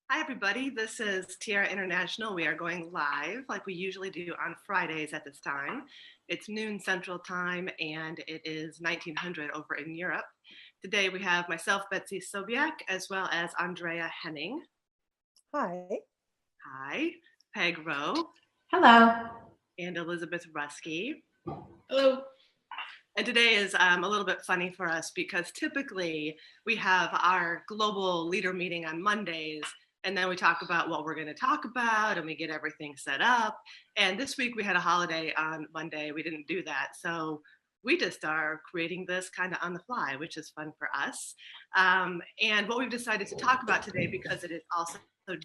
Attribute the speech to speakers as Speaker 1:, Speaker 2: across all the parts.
Speaker 1: Hi, everybody. This is Tiara International. We are going live like we usually do on Fridays at this time. It's noon Central Time, and it is 1900 over in Europe. Today we have myself, Betsy Sobiak, as well as Andrea Henning.
Speaker 2: Hi.
Speaker 1: Hi. Peg Rowe.
Speaker 3: Hello.
Speaker 1: And Elizabeth Rusky.
Speaker 4: Hello.
Speaker 1: And today is a little bit funny for us because typically we have our global leader meeting on Mondays, and then we talk about what we're going to talk about and we get everything set up. And this week we had a holiday on Monday. We didn't do that. So we just are creating this kind of on the fly, which is fun for us. And what we've decided to talk about today, because it is also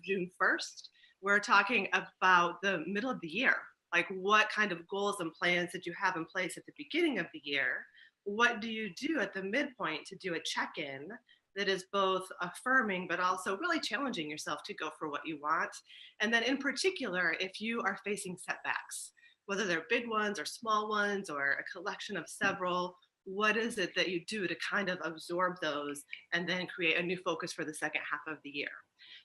Speaker 1: June 1st, we're talking about the middle of the year. Like, what kind of goals and plans did you have in place at the beginning of the year? What do you do at the midpoint to do a check-in that is both affirming but also really challenging yourself to go for what you want? And then in particular, if you are facing setbacks, whether they're big ones or small ones or a collection of several, what is it that you do to kind of absorb those and then create a new focus for the second half of the year?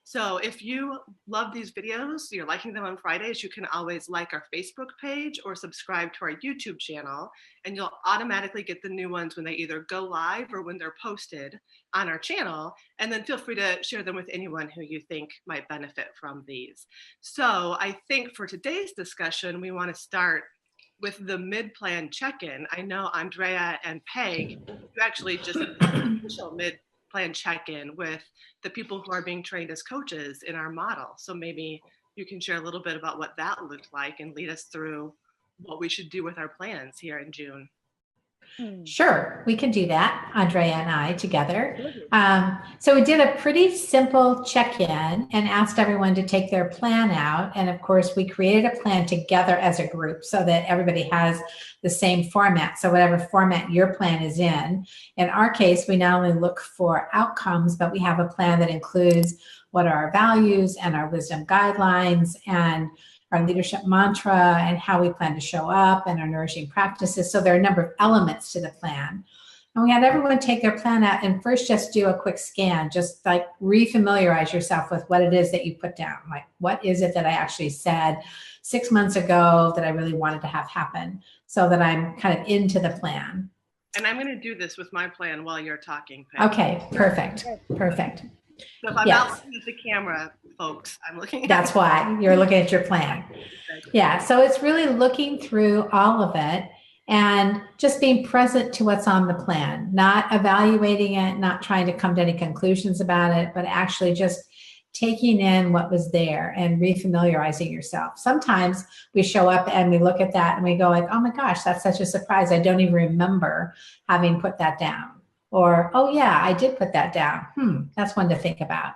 Speaker 1: So if you love these videos, you're liking them on Fridays, you can always like our Facebook page or subscribe to our YouTube channel, and you'll automatically get the new ones when they either go live or when they're posted on our channel. And then feel free to share them with anyone who you think might benefit from these. So I think for today's discussion, we want to start with the mid-plan check-in. I know Andrea and Peg, you actually just did the initial mid-plan check-in with the people who are being trained as coaches in our model. So maybe you can share a little bit about what that looked like and lead us through what we should do with our plans here in June.
Speaker 3: Sure, we can do that, Andrea and I together. So we did a pretty simple check-in and asked everyone to take their plan out. And of course, we created a plan together as a group so that everybody has the same format. So whatever format your plan is in our case, we not only look for outcomes, but we have a plan that includes what are our values and our wisdom guidelines and our leadership mantra and how we plan to show up and our nourishing practices. So there are a number of elements to the plan. And we had everyone take their plan out and first just do a quick scan, just like refamiliarize yourself with what it is that you put down. Like, what is it that I actually said 6 months ago that I really wanted to have happen so that I'm kind of into the plan.
Speaker 1: And I'm going to do this with my plan while you're talking, Peg.
Speaker 3: Okay, perfect. Perfect.
Speaker 1: So if I'm not looking at the camera, folks, I'm looking at
Speaker 3: That's why you're looking at your plan. Yeah, so it's really looking through all of it and just being present to what's on the plan, not evaluating it, not trying to come to any conclusions about it, but actually just taking in what was there and refamiliarizing yourself. Sometimes we show up and we look at that and we go like, oh my gosh, that's such a surprise. I don't even remember having put that down. Or, oh yeah, I did put that down. That's one to think about.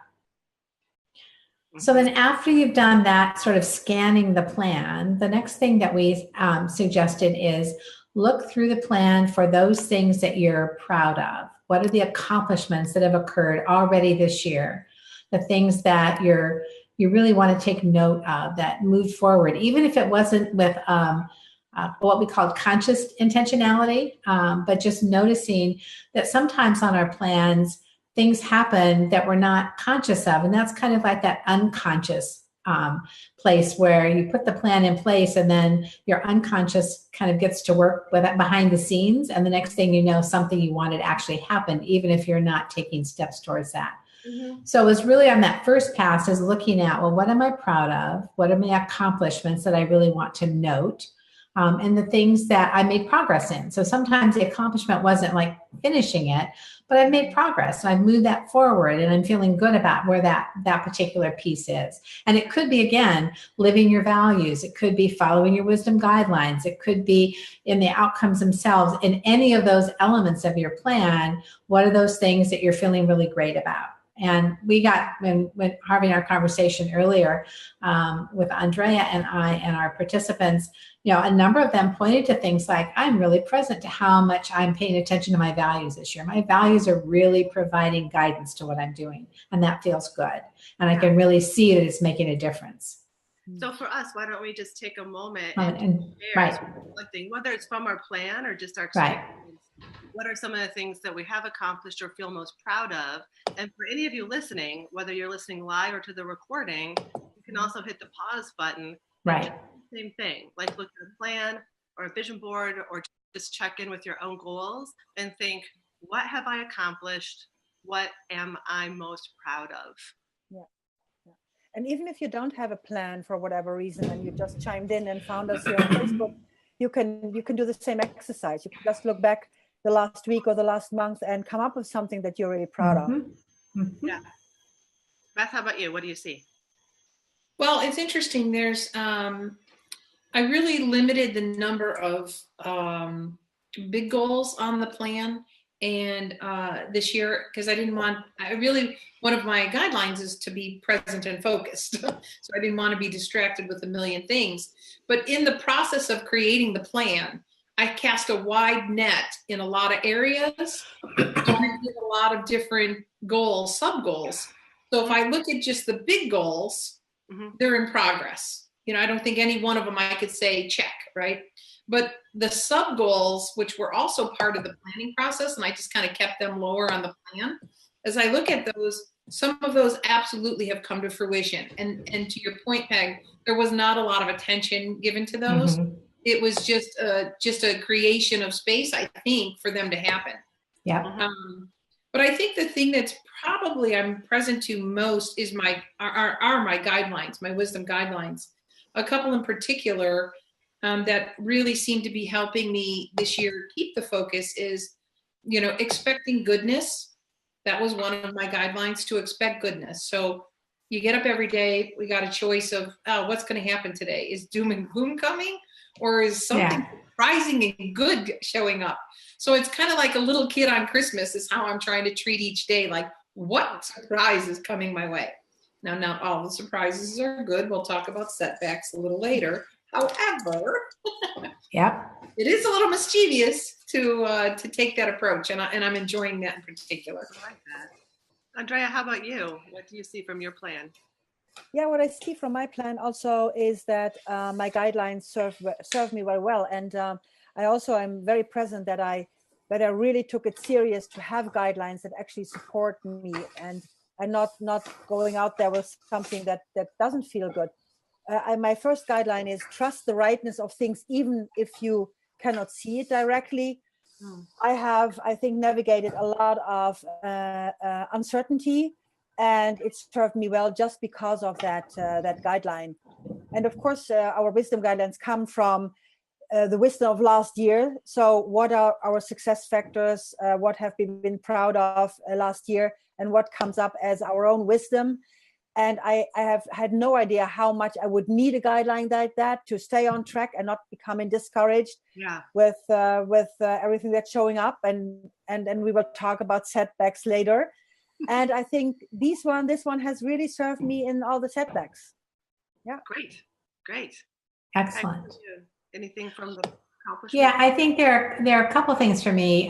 Speaker 3: So then after you've done that sort of scanning the plan, the next thing that we suggested is look through the plan for those things that you're proud of. What are the accomplishments that have occurred already this year? The things that you really want to take note of that moved forward, even if it wasn't with what we call conscious intentionality, but just noticing that sometimes on our plans, things happen that we're not conscious of. And that's kind of like that unconscious place where you put the plan in place and then your unconscious kind of gets to work with it behind the scenes. And the next thing you know, something you wanted actually happened, even if you're not taking steps towards that. So it was really on that first pass is looking at, well, what am I proud of? What are my accomplishments that I really want to note? And the things that I made progress in. So sometimes the accomplishment wasn't like finishing it, but I made progress. So I moved that forward and I'm feeling good about where that particular piece is. And it could be, again, living your values. It could be following your wisdom guidelines. It could be in the outcomes themselves. In any of those elements of your plan, what are those things that you're feeling really great about? And we got, when having our conversation earlier with Andrea and I and our participants, a number of them pointed to things like, I'm really present to how much I'm paying attention to my values this year. My values are really providing guidance to what I'm doing, and that feels good. And I can really see that it's making a difference.
Speaker 1: So for us, why don't we just take a moment and
Speaker 3: And
Speaker 1: share
Speaker 3: right,
Speaker 1: as we're reflecting, whether it's from our plan or just our
Speaker 3: right.
Speaker 1: experience, what are some of the things that we have accomplished or feel most proud of? And for any of you listening, whether you're listening live or to the recording, you can also hit the pause button and
Speaker 3: Right.
Speaker 1: do the same thing, like look at a plan or a vision board, or just check in with your own goals and think, what have I accomplished? What am I most proud of?
Speaker 2: Yeah. Yeah. And even if you don't have a plan for whatever reason and you just chimed in and found us here on Facebook, you can do the same exercise. You can just look back the last week or the last month and come up with something that you're really proud of.
Speaker 1: Yeah. Beth, how about you? What do you see?
Speaker 4: Well, it's interesting. There's I really limited the number of big goals on the plan, and this year, because one of my guidelines is to be present and focused. So I didn't want to be distracted with a million things. But in the process of creating the plan, I cast a wide net in a lot of areas. So I did a lot of different goals, sub goals. So if I look at just the big goals, they're in progress. I don't think any one of them I could say check, right? But the sub goals, which were also part of the planning process, and I just kind of kept them lower on the plan. As I look at those, some of those absolutely have come to fruition. And to your point, Peg, there was not a lot of attention given to those. It was just a creation of space, I think, for them to happen.
Speaker 3: Yeah.
Speaker 4: But I think the thing that's probably I'm present to most is my guidelines, my wisdom guidelines. A couple in particular that really seem to be helping me this year keep the focus is, expecting goodness. That was one of my guidelines, to expect goodness. So you get up every day, we got a choice of what's going to happen today. Is doom and gloom coming, or is something surprising and good showing up? So it's kind of like a little kid on Christmas is how I'm trying to treat each day. Like, what surprise is coming my way? Now, not all the surprises are good. We'll talk about setbacks a little later. However, it is a little mischievous to take that approach, and I'm enjoying that in particular.
Speaker 1: I like that. Andrea, how about you? What do you see from your plan?
Speaker 2: Yeah, what I see from my plan also is that my guidelines serve me very well, and I also am very present that I really took it serious to have guidelines that actually support me and not going out there with something that doesn't feel good. My first guideline is trust the rightness of things, even if you cannot see it directly. I have, I think, navigated a lot of uncertainty, and it served me well just because of that guideline. And of course, our wisdom guidelines come from the wisdom of last year. So what are our success factors? What have we been proud of last year? And what comes up as our own wisdom? And I have had no idea how much I would need a guideline like that to stay on track and not becoming discouraged with everything that's showing up. And we will talk about setbacks later. And I think this one has really served me in all the setbacks. Yeah.
Speaker 1: Great.
Speaker 3: Excellent.
Speaker 1: Anything from the accomplishment?
Speaker 3: Yeah, I think there are a couple things for me.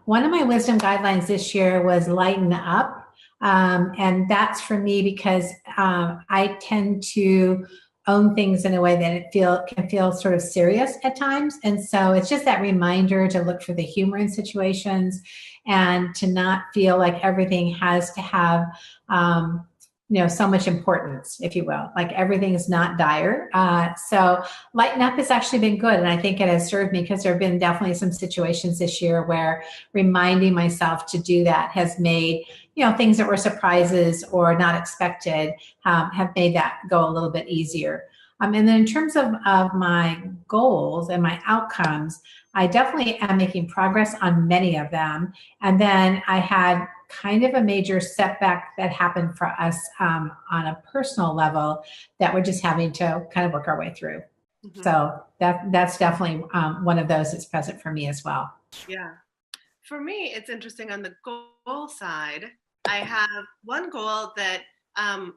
Speaker 3: One of my wisdom guidelines this year was lighten up. And that's for me because I tend to own things in a way that it can feel sort of serious at times. And so it's just that reminder to look for the humor in situations and to not feel like everything has to have so much importance, if you will, like everything is not dire. So lighten up has actually been good. And I think it has served me because there have been definitely some situations this year where reminding myself to do that has made, things that were surprises or not expected have made that go a little bit easier. And then in terms of my goals and my outcomes, I definitely am making progress on many of them. And then I had kind of a major setback that happened for us on a personal level that we're just having to kind of work our way through. So that's definitely one of those that's present for me as well.
Speaker 1: Yeah. For me, it's interesting on the goal side. I have one goal that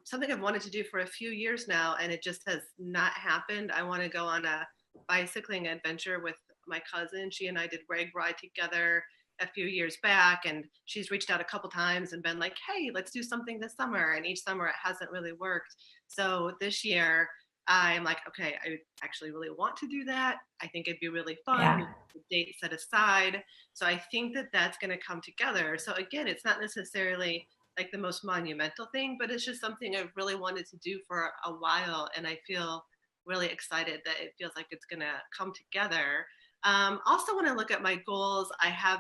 Speaker 1: something I've wanted to do for a few years now, and it just has not happened. I want to go on a bicycling adventure with my cousin. She and I did Rag Ride together a few years back, and she's reached out a couple times and been like, hey, let's do something this summer. And each summer it hasn't really worked. So this year I'm like, okay, I actually really want to do that. I think it'd be really fun.
Speaker 3: Yeah.
Speaker 1: We have a date set aside. So I think that that's going to come together. So again, it's not necessarily like the most monumental thing, but it's just something I've really wanted to do for a while. And I feel really excited that it feels like it's going to come together. Also, when I look at my goals, I have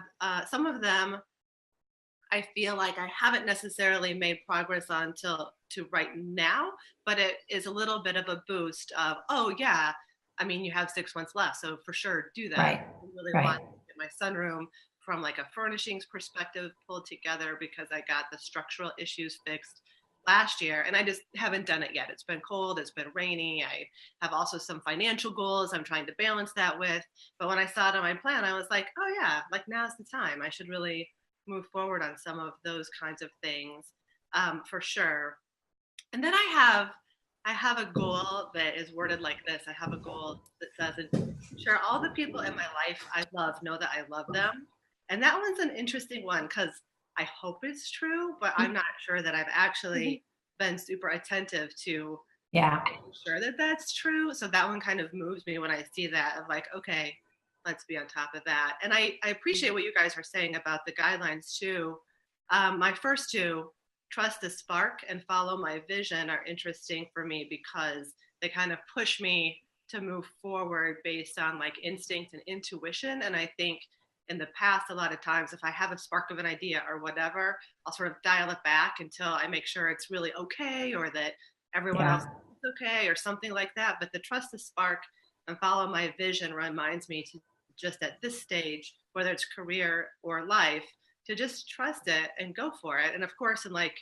Speaker 1: some of them I feel like I haven't necessarily made progress on to right now, but it is a little bit of a boost of, oh yeah, I mean, you have 6 months left, so for sure do that.
Speaker 3: Right.
Speaker 1: I really
Speaker 3: Right.
Speaker 1: want to get my sunroom from like a furnishings perspective pulled together because I got the structural issues fixed last year and I just haven't done it yet. It's been cold, it's been rainy. I have also some financial goals I'm trying to balance that with. But when I saw it on my plan, I was like, oh yeah, like now's the time. I should really move forward on some of those kinds of things, for sure. And then I have a goal that is worded like this. I have a goal that says, ensure all the people in my life I love know that I love them. And that one's an interesting one because I hope it's true, but I'm not sure that I've actually been super attentive to making sure that that's true. So that one kind of moves me when I see that of like, okay, let's be on top of that. And I appreciate what you guys are saying about the guidelines too. My first two, trust the spark and follow my vision, are interesting for me because they kind of push me to move forward based on like instinct and intuition. And I think in the past, a lot of times, if I have a spark of an idea or whatever, I'll sort of dial it back until I make sure it's really okay or that everyone else is okay or something like that. But the trust the spark and follow my vision reminds me to just at this stage, whether it's career or life, to just trust it and go for it. And of course, in like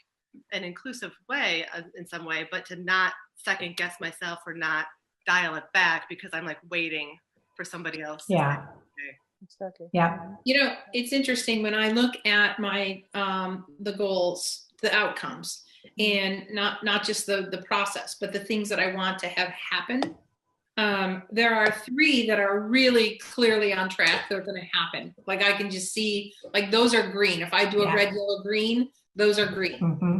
Speaker 1: an inclusive way, in some way, but to not second guess myself or not dial it back because I'm like waiting for somebody else.
Speaker 3: Yeah.
Speaker 1: To say, okay.
Speaker 2: Exactly.
Speaker 3: Yeah.
Speaker 4: You know, it's interesting when I look at my the goals, the outcomes, and not just the process, but the things that I want to have happen. There are 3 that are really clearly on track. They're going to happen. Like I can just see, like those are green. If I do a red, yellow, green, those are green.
Speaker 3: Mm-hmm.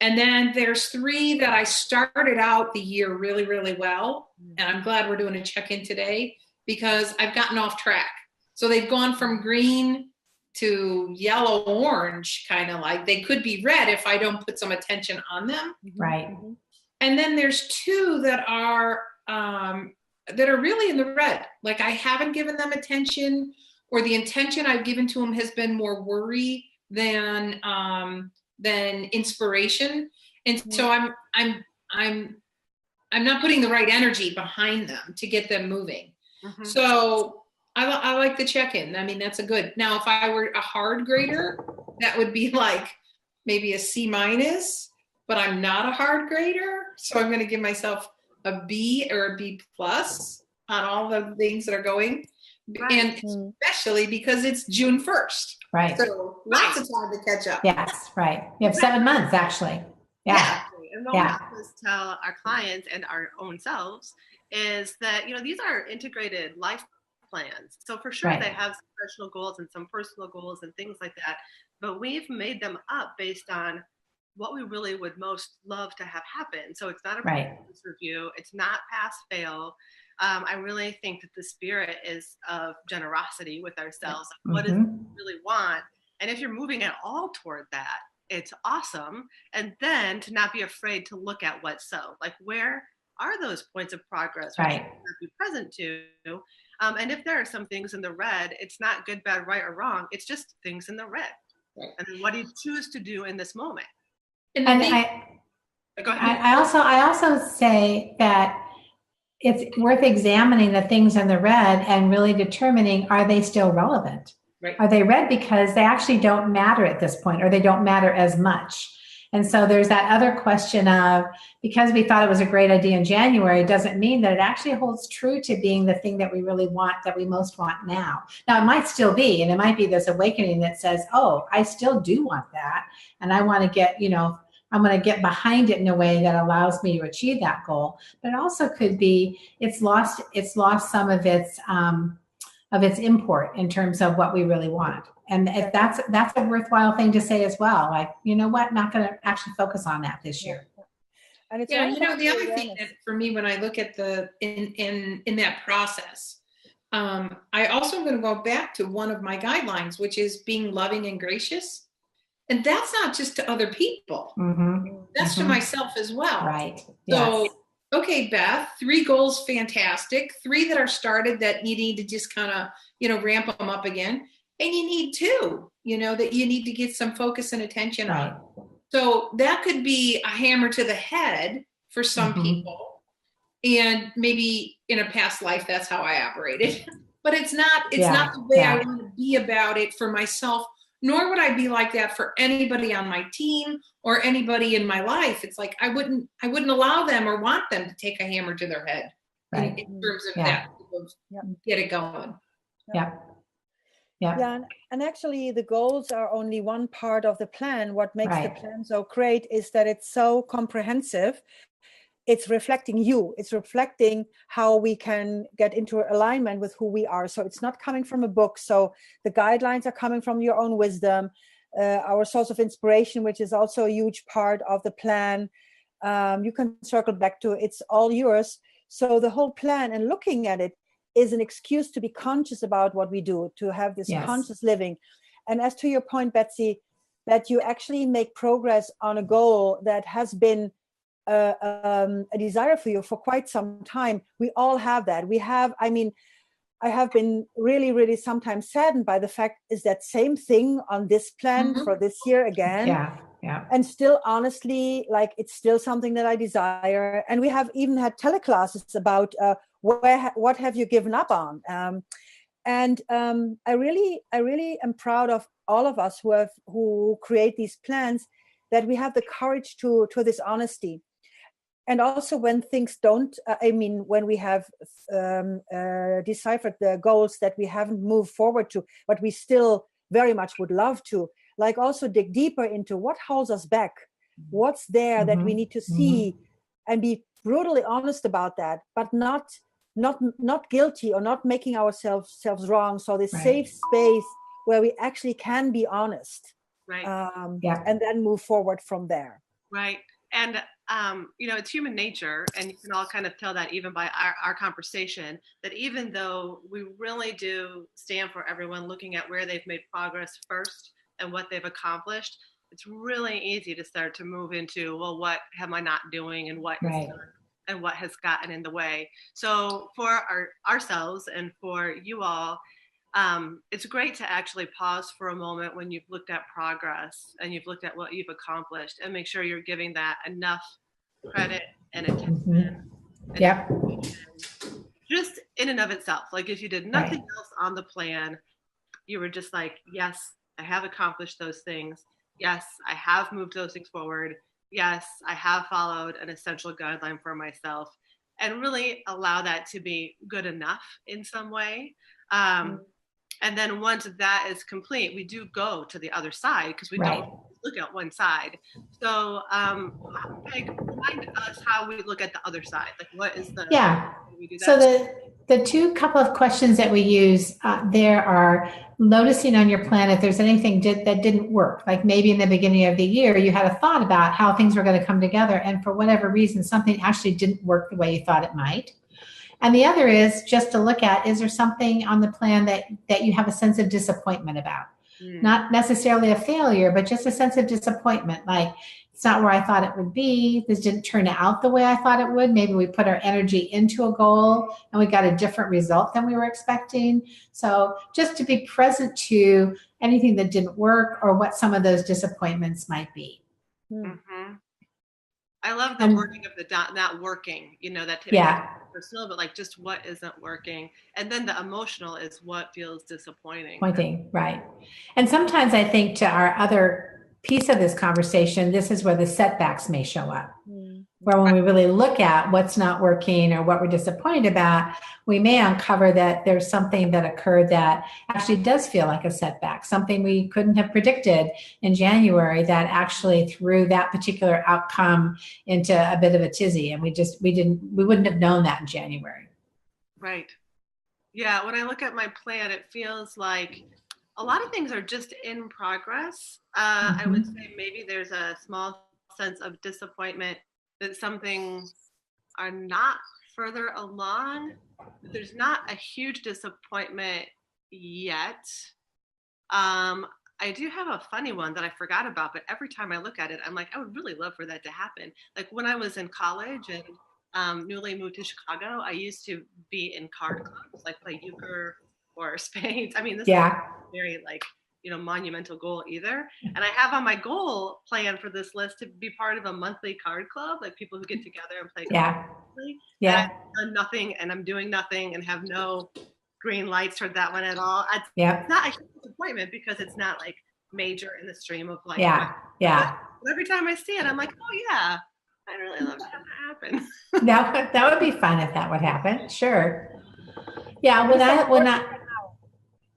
Speaker 4: And then there's 3 that I started out the year really, really well. And I'm glad we're doing a check-in today because I've gotten off track. So they've gone from green to yellow, orange, kind of like they could be red if I don't put some attention on them.
Speaker 3: Right.
Speaker 4: And then there's 2 that are really in the red. Like I haven't given them attention, or the attention I've given to them has been more worry than inspiration. And so I'm not putting the right energy behind them to get them moving. Mm-hmm. So I like the check-in. I mean, that's a good. Now, if I were a hard grader, that would be like maybe a C-, but I'm not a hard grader. So I'm going to give myself a B or a B+ on all the things that are going. Right. And especially because it's June 1st.
Speaker 3: Right.
Speaker 4: So lots of time to catch up.
Speaker 3: Yes, right. You have 7 months actually. Yeah.
Speaker 1: And what we always tell our clients and our own selves is that, you know, these are integrated life plans. So for sure they have some professional goals and some personal goals and things like that, but we've made them up based on what we really would most love to have happen. So it's not a performance review. It's not pass fail. I really think that the spirit is of generosity with ourselves. What is it we really want? And if you're moving at all toward that, it's awesome. And then to not be afraid to look at what's so, like, where are those points of progress which you have to be present to? And if there are some things in the red, it's not good, bad, right, or wrong. It's just things in the red. Right. And then what do you choose to do in this moment?
Speaker 3: And I also say that it's worth examining the things in the red and really determining, are they still relevant?
Speaker 4: Right.
Speaker 3: Are they red because they actually don't matter at this point, or they don't matter as much? And so there's that other question of, because we thought it was a great idea in January, doesn't mean that it actually holds true to being the thing that we really want, that we most want now. Now, it might still be, and it might be this awakening that says, oh, I still do want that. And I want to get, I'm going to get behind it in a way that allows me to achieve that goal. But it also could be, it's lost some of its import in terms of what we really want. And if that's a worthwhile thing to say as well. Like, you know what, not going to actually focus on that this year.
Speaker 2: And it's
Speaker 4: Yeah,
Speaker 2: all about
Speaker 4: the other thing
Speaker 2: awareness.
Speaker 4: that for me, when I look at in that process, I also am going to go back to one of my guidelines, which is being loving and gracious. And that's not just to other people. That's to myself as well.
Speaker 3: Right.
Speaker 4: So,
Speaker 3: Yes.
Speaker 4: okay, Beth, 3 goals, fantastic. 3 that are started that you need to just kind of, ramp them up again. And you need 2, that you need to get some focus and attention
Speaker 3: Right.
Speaker 4: on. So that could be a hammer to the head for some people. And maybe in a past life, that's how I operated. But it's not the way I want to be about it for myself, nor would I be like that for anybody on my team or anybody in my life. It's like I wouldn't allow them or want them to take a hammer to their head in terms of that, get it going.
Speaker 2: Yeah, and actually the goals are only one part of the plan. What makes the plan so great is that it's so comprehensive. It's reflecting you. It's reflecting how we can get into alignment with who we are. So it's not coming from a book. So the guidelines are coming from your own wisdom, our source of inspiration, which is also a huge part of the plan. You can circle back to it. It's all yours. So the whole plan and looking at it is an excuse to be conscious about what we do, to have this conscious living. And as to your point, Betsy, that you actually make progress on a goal that has been a desire for you for quite some time. We all have that. I have been really, really sometimes saddened by the fact is that same thing on this plan for this year again.
Speaker 3: Yeah.
Speaker 2: And still, honestly, like it's still something that I desire. And we have even had teleclasses about what have you given up on? I really am proud of all of us who create these plans, that we have the courage to this honesty. And also when things don't, when we have deciphered the goals that we haven't moved forward to, but we still very much would love to, like also dig deeper into what holds us back, what's there that we need to see, and be brutally honest about that, but not guilty or not making ourselves wrong. So this safe space where we actually can be honest, and then move forward from there.
Speaker 1: Right. And, it's human nature, and you can all kind of tell that even by our conversation, that even though we really do stand for everyone looking at where they've made progress first and what they've accomplished, it's really easy to start to move into, well, what am I not doing, and what is done, and what has gotten in the way. So for ourselves and for you all, it's great to actually pause for a moment when you've looked at progress and you've looked at what you've accomplished, and make sure you're giving that enough credit and attention. Just in and of itself. Like if you did nothing else on the plan, you were just like, yes, I have accomplished those things. Yes, I have moved those things forward. Yes, I have followed an essential guideline for myself, and really allow that to be good enough in some way. And then once that is complete, we do go to the other side, because we don't look at one side. So Peg, remind us how we look at the other side. Like what is the we do that?
Speaker 3: So the 2 couple of questions that we use there are noticing on your plan if there's anything that didn't work. Like maybe in the beginning of the year, you had a thought about how things were going to come together, and for whatever reason, something actually didn't work the way you thought it might. And the other is just to look at, is there something on the plan that you have a sense of disappointment about? Not necessarily a failure, but just a sense of disappointment. Like, it's not where I thought it would be. This didn't turn out the way I thought it would. Maybe we put our energy into a goal and we got a different result than we were expecting. So just to be present to anything that didn't work or what some of those disappointments might be.
Speaker 1: I love the wording of the not working, that personal, but like just what isn't working. And then the emotional is what feels disappointing.
Speaker 3: Right. And sometimes I think to our other piece of this conversation, this is where the setbacks may show up. Where when we really look at what's not working or what we're disappointed about, we may uncover that there's something that occurred that actually does feel like a setback, something we couldn't have predicted in January that actually threw that particular outcome into a bit of a tizzy. And we wouldn't have known that in January.
Speaker 1: Right. Yeah. When I look at my plan, it feels like a lot of things are just in progress. I would say maybe there's a small sense of disappointment that some things are not further along. There's not a huge disappointment yet. I do have a funny one that I forgot about, but every time I look at it, I'm like, I would really love for that to happen. Like when I was in college and newly moved to Chicago, I used to be in card clubs, like play euchre or spades. I mean, this is very like, monumental goal either. And I have on my goal plan for this list to be part of a monthly card club, like people who get together and play cards.
Speaker 3: Yeah.
Speaker 1: And I've done nothing and I'm doing nothing and have no green lights toward that one at all. It's not a huge disappointment because it's not like major in the stream of like.
Speaker 3: But
Speaker 1: every time I see it, I'm like, oh yeah, I'd really love to have that happen.
Speaker 3: that would be fun if that would happen. Sure. Yeah.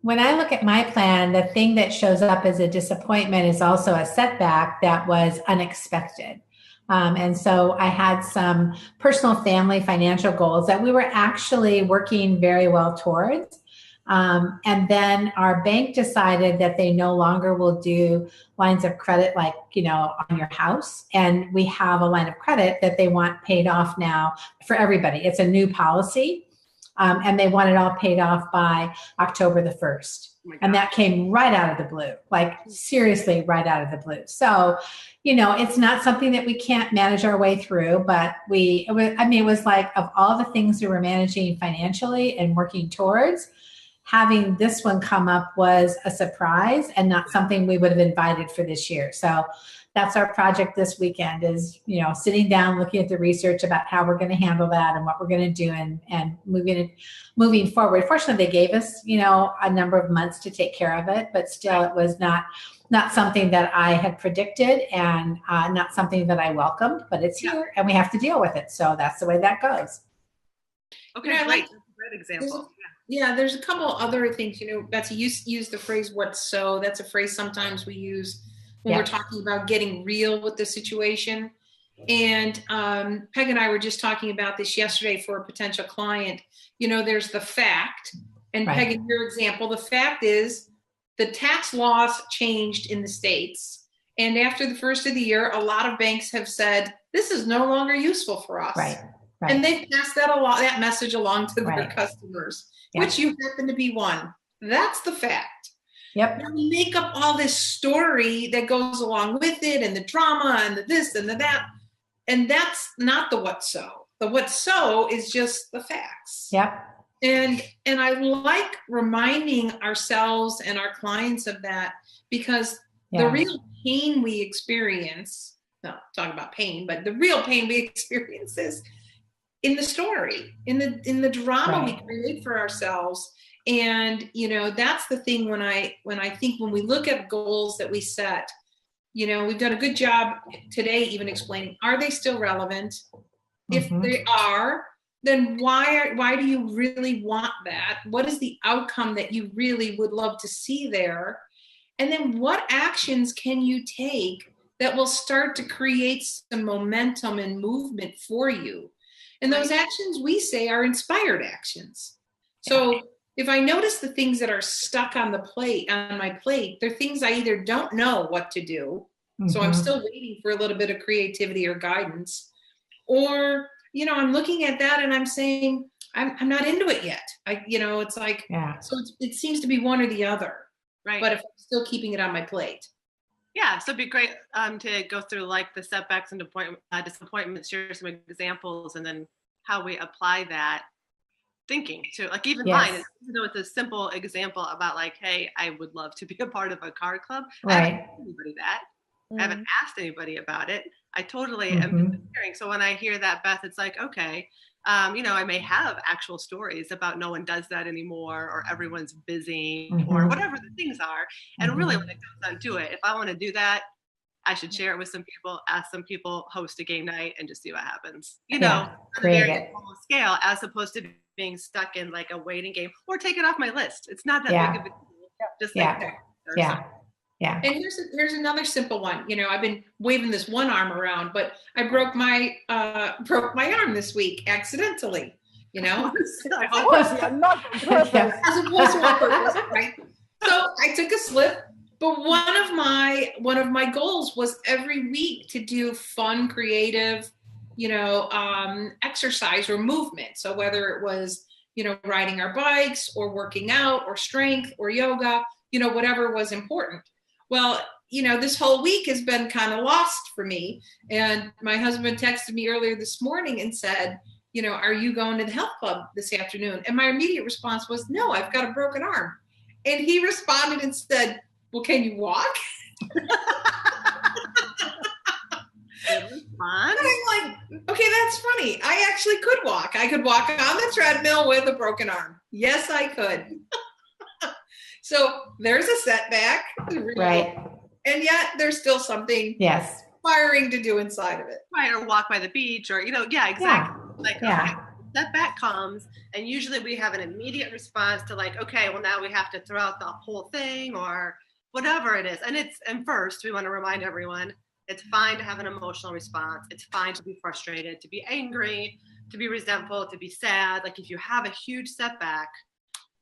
Speaker 3: When I look at my plan, the thing that shows up as a disappointment is also a setback that was unexpected. And so I had some personal family financial goals that we were actually working very well towards. And then our bank decided that they no longer will do lines of credit like, on your house. And we have a line of credit that they want paid off now for everybody. It's a new policy. And they want it all paid off by October the 1st. And that came right out of the blue, like seriously right out of the blue. So, it's not something that we can't manage our way through, but it was like of all the things we were managing financially and working towards, having this one come up was a surprise and not something we would have invited for this year. So that's our project this weekend is, sitting down, looking at the research about how we're going to handle that and what we're going to do and moving forward. Fortunately, they gave us, a number of months to take care of it, but still it was not something that I had predicted and not something that I welcomed, but it's here and we have to deal with it. So that's the way that goes.
Speaker 1: Okay, great example.
Speaker 4: There's a couple other things, Betsy, you use the phrase, what's so, that's a phrase sometimes we use when we're talking about getting real with the situation. And Peg and I were just talking about this yesterday for a potential client. There's the fact, and Peg, in your example, the fact is the tax laws changed in the States. And after the first of the year, a lot of banks have said, this is no longer useful for us.
Speaker 3: Right.
Speaker 4: And they've passed that message along to their customers, which you happen to be one. That's the fact.
Speaker 3: Yep.
Speaker 4: Now we make up all this story that goes along with it and the drama and the this and the that. And that's not the what so. The what so is just the facts.
Speaker 3: Yep.
Speaker 4: And I like reminding ourselves and our clients of that because the real pain we experience, not talking about pain, but the real pain we experience is in the story, in the drama we create for ourselves. And, that's the thing when I think when we look at goals that we set, we've done a good job today even explaining, are they still relevant? If they are, then why do you really want that? What is the outcome that you really would love to see there? And then what actions can you take that will start to create some momentum and movement for you? And those actions we say are inspired actions. So if I notice the things that are stuck on my plate, they're things I either don't know what to do. So I'm still waiting for a little bit of creativity or guidance, or, I'm looking at that and I'm saying, I'm not into it yet. It's like, so it seems to be one or the other. Right. But if I'm still keeping it on my plate.
Speaker 1: Yeah, so it'd be great to go through like the setbacks and disappointments, share some examples, and then how we apply that thinking to like even mine, even though it's a simple example about like, hey, I would love to be a part of a card club. I haven't asked anybody that. I haven't asked anybody about it. I totally am hearing. So when I hear that, Beth, it's like, okay, I may have actual stories about no one does that anymore, or everyone's busy, or whatever the things are. And really, when it comes down to it, if I want to do that, I should share it with some people, ask some people, host a game night, and just see what happens. On a very small scale, as opposed to being stuck in like a waiting game, or take it off my list. It's not that big of a deal. Just
Speaker 4: And here's another simple one. I've been waving this one arm around, but I broke my arm this week accidentally. As opposed to on purpose, right? So I took a slip. But one of my goals was every week to do fun, creative, exercise or movement. So whether it was, riding our bikes or working out or strength or yoga, whatever was important. Well, this whole week has been kind of lost for me. And my husband texted me earlier this morning and said, are you going to the health club this afternoon? And my immediate response was, no, I've got a broken arm. And he responded and said, well, can you walk? And I'm like, okay, that's funny. I actually could walk. I could walk on the treadmill with a broken arm. Yes, I could. So there's a setback.
Speaker 3: Right.
Speaker 4: And yet there's still something inspiring to do inside of it.
Speaker 1: Right, or walk by the beach or, yeah, exactly. Like, okay, setback comes, and usually we have an immediate response to like, okay, well now we have to throw out the whole thing or whatever it is. And first we want to remind everyone, it's fine to have an emotional response. It's fine to be frustrated, to be angry, to be resentful, to be sad. Like if you have a huge setback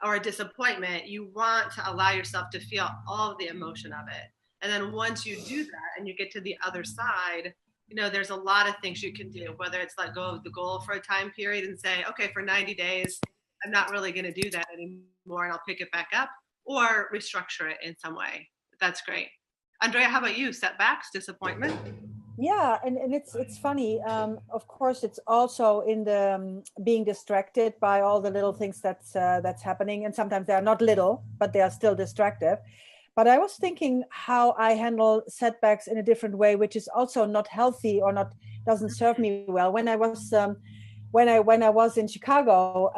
Speaker 1: or a disappointment, you want to allow yourself to feel all of the emotion of it. And then once you do that and you get to the other side, there's a lot of things you can do, whether it's let go of the goal for a time period and say, okay, for 90 days, I'm not really going to do that anymore and I'll pick it back up, or restructure it in some way. That's great. Andrea, how about you? Setbacks, disappointment?
Speaker 2: Yeah, and it's funny. Of course, it's also in the being distracted by all the little things that's happening, and sometimes they are not little, but they are still distractive. But I was thinking how I handle setbacks in a different way, which is also not healthy or doesn't serve me well. When I was when I was in Chicago,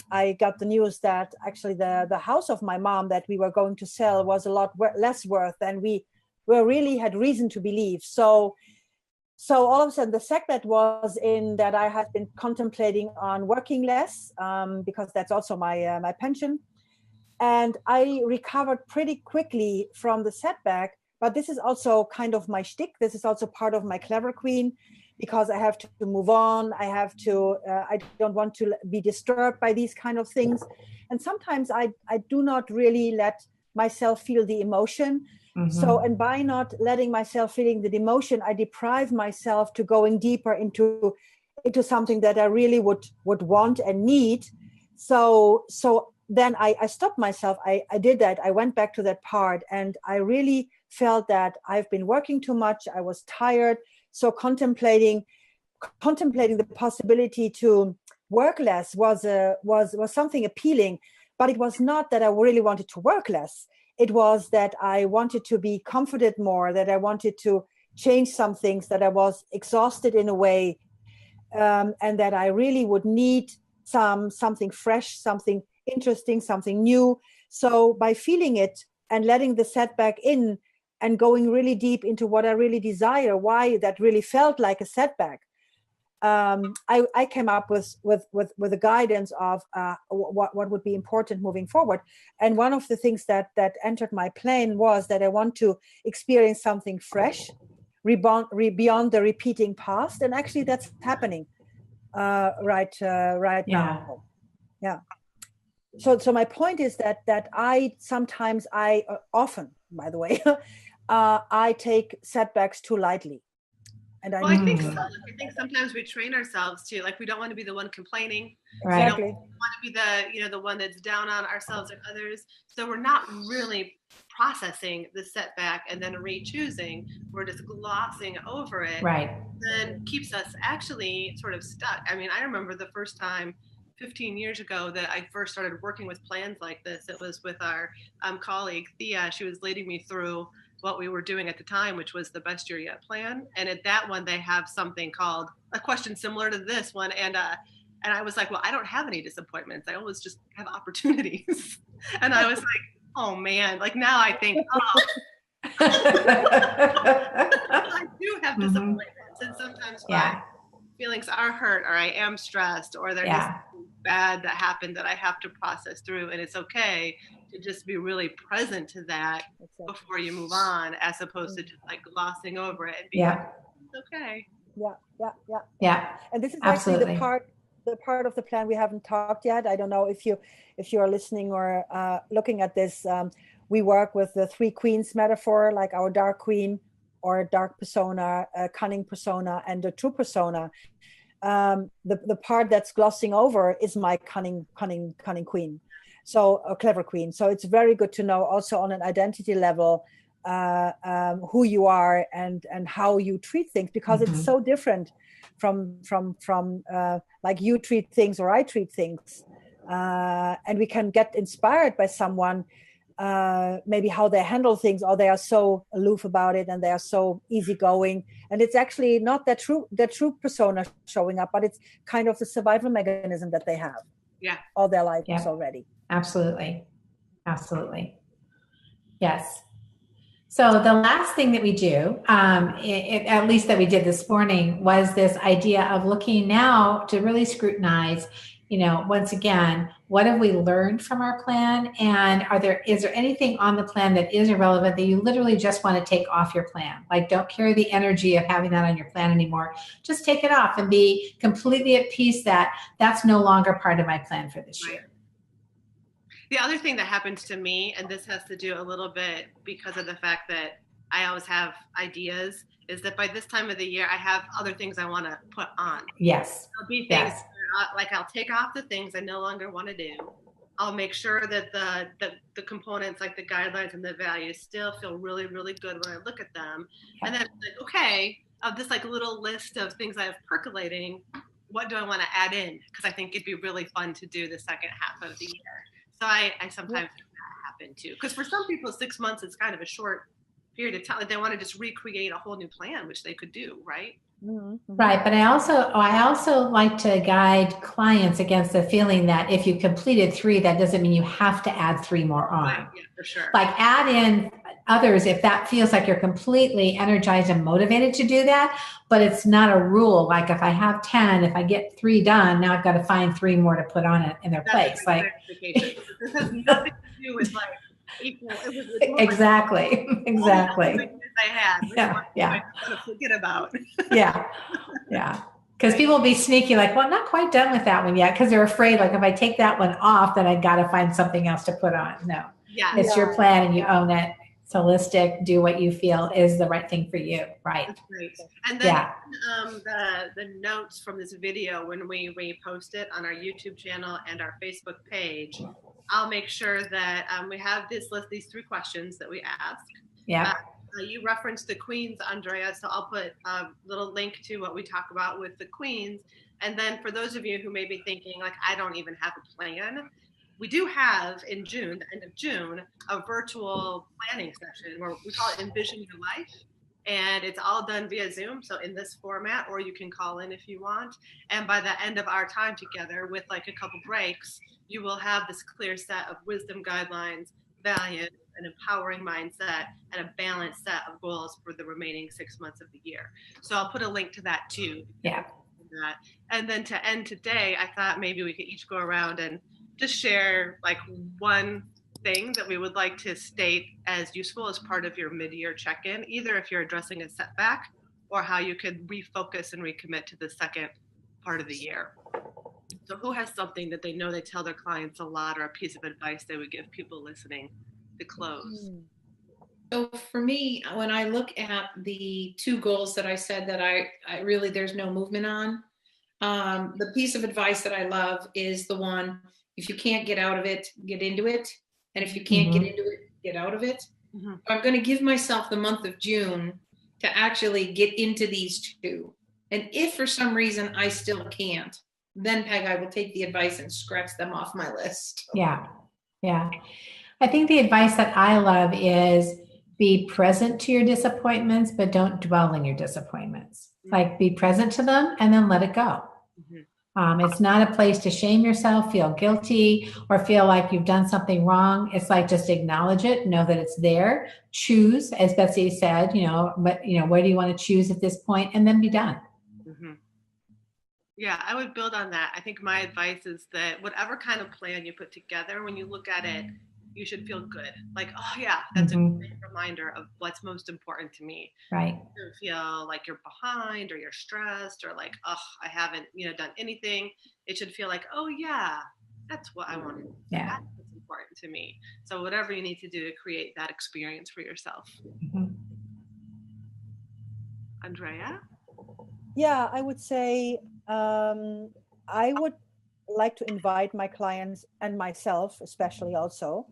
Speaker 2: I got the news that actually the house of my mom that we were going to sell was a lot less worth than we really had reason to believe. So all of a sudden the setback was in that I had been contemplating on working less because that's also my pension. And I recovered pretty quickly from the setback, but this is also kind of my shtick. This is also part of my clever queen, because I have to move on. I don't want to be disturbed by these kind of things. And sometimes I do not really let myself feel the emotion. Mm-hmm. So, and by not letting myself feeling the emotion, I deprive myself to going deeper into something that I really would want and need. So then I stopped myself. I did that. I went back to that part, and I really felt that I've been working too much. I was tired. So contemplating the possibility to work less was something appealing, but it was not that I really wanted to work less. It was that I wanted to be comforted more, that I wanted to change some things, that I was exhausted in a way, and that I really would need something fresh, something interesting, something new. So by feeling it and letting the setback in and going really deep into what I really desire, why that really felt like a setback, I came up with the guidance of what would be important moving forward. And one of the things that entered my plan was that I want to experience something fresh, beyond the repeating past, and actually that's happening right now. Yeah. So my point is that I often, by the way, I take setbacks too lightly. And
Speaker 1: I think so. I think sometimes we train ourselves to, like, we don't want to be the one complaining.
Speaker 2: Right.
Speaker 1: We don't want to be the one that's down on ourselves and others. So we're not really processing the setback and then re-choosing. We're just glossing over it.
Speaker 3: Right.
Speaker 1: Then keeps us actually sort of stuck. I mean, I remember the first time 15 years ago that I first started working with plans like this. It was with our colleague, Thea. She was leading me through what we were doing at the time, which was the Best Year Yet plan. And at that one, they have something called a question similar to this one. And I was like, well, I don't have any disappointments. I always just have opportunities. And I was like, oh man, like now I think, I do have disappointments. And sometimes my feelings are hurt, or I am stressed, or there's something bad that happened that I have to process through. And it's okay to just be really present to that before you move on, as opposed to just like glossing over it and being like, it's okay.
Speaker 2: Yeah. And this is actually the part of the plan we haven't talked yet. I don't know if you are listening or looking at this. We work with the three queens metaphor, like our dark queen, or a dark persona, a cunning persona, and a true persona. The part that's glossing over is my cunning queen, so a clever queen. So it's very good to know also on an identity level who you are and how you treat things, because it's so different from like you treat things or I treat things, and we can get inspired by someone, maybe how they handle things, or they are so aloof about it and they are so easygoing, and it's actually not their true persona showing up, but it's kind of the survival mechanism that they have all their lives already.
Speaker 3: Absolutely. Yes. So the last thing that we do, at least that we did this morning, was this idea of looking now to really scrutinize, once again, what have we learned from our plan? And is there anything on the plan that is irrelevant that you literally just want to take off your plan? Like, don't carry the energy of having that on your plan anymore. Just take it off and be completely at peace that that's no longer part of my plan for this year.
Speaker 1: The other thing that happens to me, and this has to do a little bit because of the fact that I always have ideas, is that by this time of the year, I have other things I want to put on.
Speaker 3: Yes.
Speaker 1: There'll be things like I'll take off the things I no longer want to do. I'll make sure that the components, like the guidelines and the values, still feel really, really good when I look at them. And then, okay, of this like little list of things I have percolating, what do I want to add in? Because I think it'd be really fun to do the second half of the year. So I sometimes have that happen too. Because for some people, 6 months is kind of a short period of time. Like they want to just recreate a whole new plan, which they could do, right?
Speaker 2: Mm-hmm.
Speaker 3: Right. But I also like to guide clients against the feeling that if you completed 3, that doesn't mean you have to add 3 more on.
Speaker 1: Right. Yeah, for sure.
Speaker 3: Like add in others if that feels like you're completely energized and motivated to do that, but it's not a rule. Like if I have 10, if I get 3 done, now I've got to find 3 more to put on it in their place. Like
Speaker 1: this has nothing to do with like equal.
Speaker 3: Exactly.
Speaker 1: I had.
Speaker 3: Yeah.
Speaker 1: I'm gonna forget about.
Speaker 3: Yeah. Because people will be sneaky, like, well, I'm not quite done with that one yet, because they're afraid, like, if I take that one off, then I got to find something else to put on. No, it's your plan and you own it. It's holistic. Do what you feel is the right thing for you. Right.
Speaker 1: That's great. And then the notes from this video, when we post it on our YouTube channel and our Facebook page, I'll make sure that we have this list, these 3 questions that we ask.
Speaker 3: Yeah.
Speaker 1: You referenced the queens, Andrea, so I'll put a little link to what we talk about with the queens. And then for those of you who may be thinking, like, I don't even have a plan, we do have in June, the end of June, a virtual planning session where we call it Envision Your Life. And it's all done via Zoom, so in this format, or you can call in if you want. And by the end of our time together, with like a couple breaks, you will have this clear set of wisdom guidelines, values, an empowering mindset, and a balanced set of goals for the remaining 6 months of the year. So I'll put a link to that too.
Speaker 3: Yeah.
Speaker 1: And then to end today, I thought maybe we could each go around and just share like one thing that we would like to state as useful as part of your mid-year check-in, either if you're addressing a setback or how you could refocus and recommit to the second part of the year. So who has something that they know they tell their clients a lot, or a piece of advice they would give people listening to close?
Speaker 4: So for me, when I look at the 2 goals that I said that I really, there's no movement on, the piece of advice that I love is the one, if you can't get out of it, get into it. And if you can't get into it, get out of it. I'm going to give myself the month of June to actually get into these 2. And if for some reason I still can't, then Peg, I will take the advice and scratch them off my list.
Speaker 3: Yeah. I think the advice that I love is be present to your disappointments, but don't dwell in your disappointments. Like, be present to them and then let it go. It's not a place to shame yourself, feel guilty, or feel like you've done something wrong. It's like, just acknowledge it, know that it's there, choose, as Betsy said, where do you want to choose at this point, and then be done.
Speaker 1: Yeah, I would build on that. I think my advice is that whatever kind of plan you put together, when you look at it, you should feel good. Like, oh yeah, that's a great reminder of what's most important to me.
Speaker 3: Right.
Speaker 1: You don't feel like you're behind, or you're stressed, or like, oh, I haven't, done anything. It should feel like, oh yeah, that's what I want to do.
Speaker 3: Yeah.
Speaker 1: That's what's important to me. So whatever you need to do to create that experience for yourself. Andrea?
Speaker 2: Yeah, I would say I would like to invite my clients and myself, especially also,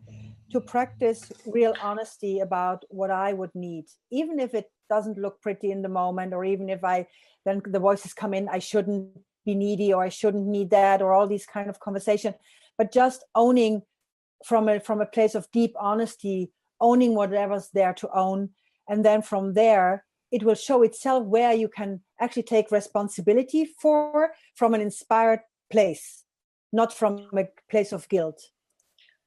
Speaker 2: to practice real honesty about what I would need, even if it doesn't look pretty in the moment, or even if then the voices come in, I shouldn't be needy, or I shouldn't need that, or all these kind of conversation, but just owning from a place of deep honesty, owning whatever's there to own. And then from there, it will show itself where you can actually take responsibility from an inspired place, not from a place of guilt.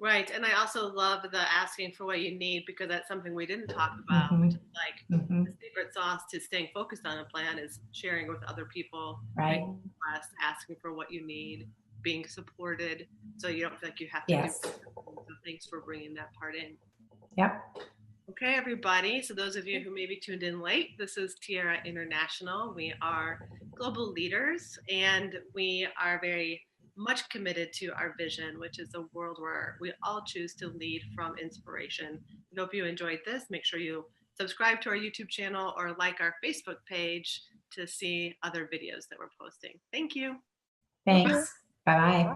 Speaker 1: Right. And I also love the asking for what you need, because that's something we didn't talk about, which is like the secret sauce to staying focused on a plan is sharing with other people,
Speaker 3: Right.
Speaker 1: requests, asking for what you need, being supported, so you don't feel like you have to do
Speaker 3: Yes.
Speaker 1: it. So thanks for bringing that part in.
Speaker 3: Yep.
Speaker 1: Okay, everybody. So those of you who maybe tuned in late, this is Tiara International. We are global leaders, and we are very much committed to our vision, which is a world where we all choose to lead from inspiration. We hope you enjoyed this. Make sure you subscribe to our YouTube channel or like our Facebook page to see other videos that we're posting. Thank you.
Speaker 3: Thanks. Bye-bye.